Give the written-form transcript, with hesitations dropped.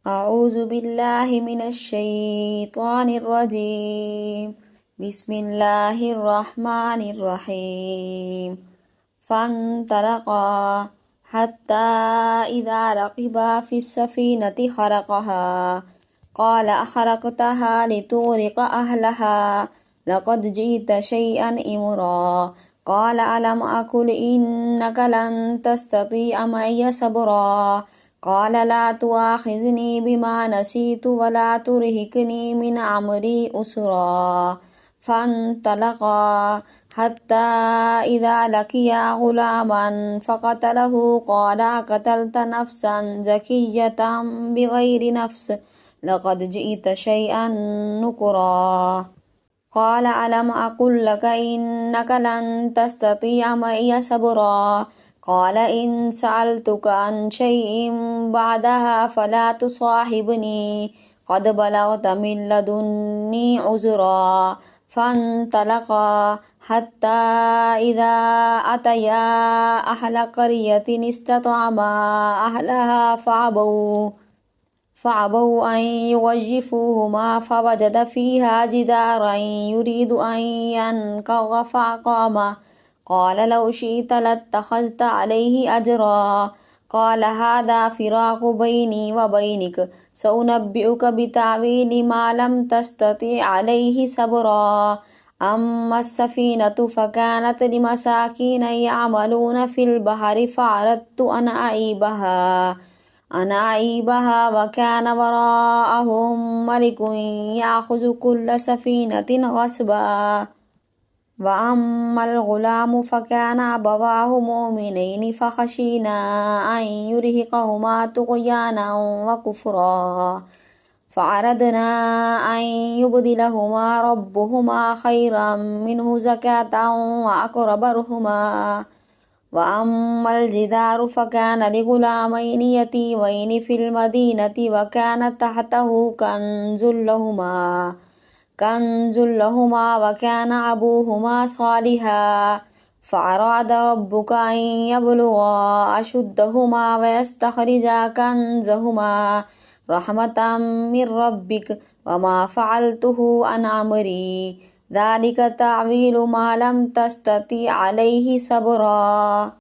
أعوذ بالله من الشيطان الرجيم. بسم الله الرحمن الرحيم. فانطلقا حتى إذا ركبا في السفينة خرقها قال أخرقتها لتغرق أهلها لقد جئت شيئا إمرا. قال ألم أقل إنك لن تستطيع معي صبرا. قال لا تؤاخذني بما نسيت ولا ترهقني من أمري أسرا. فانطلقا حتى إذا لقيا غلاما فقتله قال قتلت نفسا زكية بغير نفس لقد جئت شيئا نكرا. قال ألم أقل لك إنك لن تستطيع معي صبرا. قال إن سألتك عن شيء بعدها فلا تصاحبني قد بلغت من لدني عذرا. فانطلقا حتى إذا أتيا أهل قرية استطعما أهلها فأبوا أن يضيفوهما فوجد فيها جدارا يريد أن ينقض فأقامه. قال لو شئت لاتخذت عليه أجرا. قال هذا فراق بيني وبينك سأنبئك بتأويل ما لم تستطع عليه صبرا. أما السفينة فكانت لمساكين يعملون في البحر فأردت أن أعيبها وكان وراءهم ملك يأخذ كل سفينة غصبا. وأما الغلام فكان أبواه مؤمنين فخشينا أن يرهقهما طغيانا وكفرا. فأردنا أن يبدلهما ربهما خيرا منه زكاة وأقرب رحما. وأما الجدار فكان لغلامين يتيمين في المدينة وكان تحته كنز لهما وكان أبوهما صالحا. فأراد ربك أن يبلغا أشدهما ويستخرجا كنزهما رحمة من ربك وما فعلته عن أمري ذلك تأويل ما لم تستطع عليه صبرا.